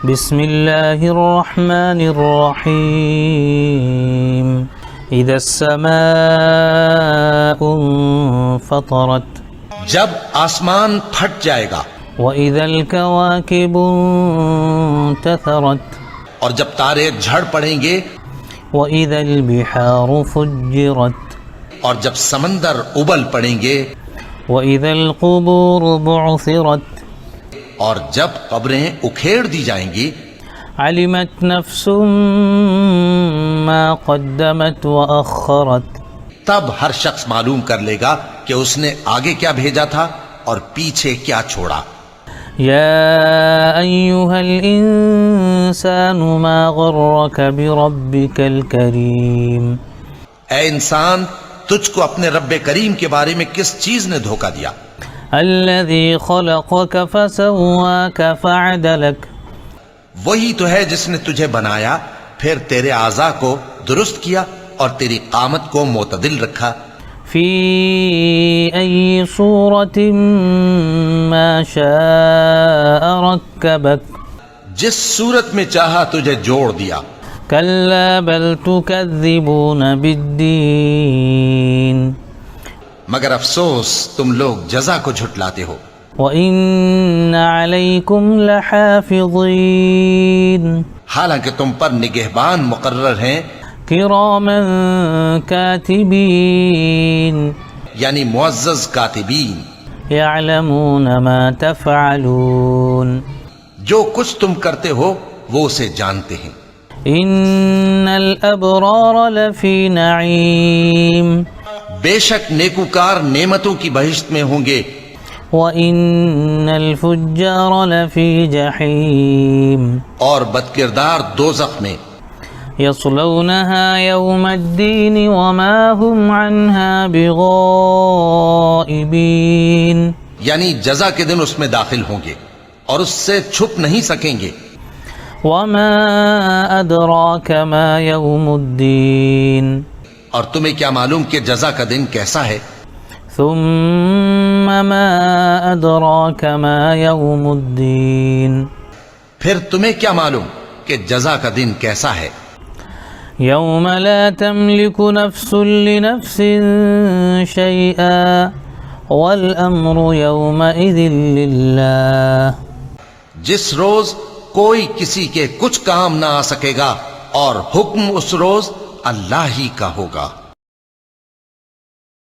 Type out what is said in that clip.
بسم اللہ الرحمن الرحیم اذا السماء انفطرت جب آسمان پھٹ جائے گا، وَإِذَا الْكَوَاكِبُ انتثرت اور جب تارے جھڑ پڑیں گے، وَإِذَا الْبِحَارُ فُجِّرَتْ اور جب سمندر ابل پڑیں گے، وَإِذَا الْقُبُورُ بُعْثِرَتْ اور جب قبریں اکھیڑ دی جائیں گی، عَلِمَتْ نَفْسٌ مَا قَدَّمَتْ وَأَخَّرَتْ تب ہر شخص معلوم کر لے گا کہ اس نے آگے کیا بھیجا تھا اور پیچھے کیا چھوڑا۔ يا أيها الإنسان ما غرك بربك الكريم اے انسان، تجھ کو اپنے رب کریم کے بارے میں کس چیز نے دھوکہ دیا؟ الذي خلقك فسواك فعدلك وہی تو ہے جس نے تجھے بنایا، پھر تیرے اعضاء کو درست کیا اور تیری قامت کو معتدل رکھا۔ في أي صورة ما شاء ركبك جس صورت میں چاہا تجھے جوڑ دیا۔ كلا بل تكذبون بالدين مگر افسوس تم لوگ جزا کو جھٹلاتے ہو۔ وإن عليكم لحافظين حالانکہ تم پر نگہبان مقرر ہیں، كراما كاتبين یعنی معزز کاتبین، يعلمون ما تفعلون جو کچھ تم کرتے ہو وہ اسے جانتے ہیں۔ إن الأبرار لفي نعيم بے شک نیکوکار نعمتوں کی بہشت میں ہوں گے، وإن الفجار لفي جحيم اور بدکردار دوزخ میں۔ يصلونها يوم الدين وما هم عنها بغائبين یعنی جزا کے دن اس میں داخل ہوں گے اور اس سے چھپ نہیں سکیں گے۔ وما أدراك ما يوم الدين اور تمہیں کیا معلوم کہ جزا کا دن کیسا ہے؟ ثم ما أدراك ما يوم الدين پھر تمہیں کیا معلوم کہ جزا کا دن کیسا ہے؟ يوم لا تملك نفس لنفس شيئا والأمر يومئذ لله جس روز کوئی کسی کے کچھ کام نہ آ سکے گا اور حکم اس روز اللہ ہی کا ہوگا۔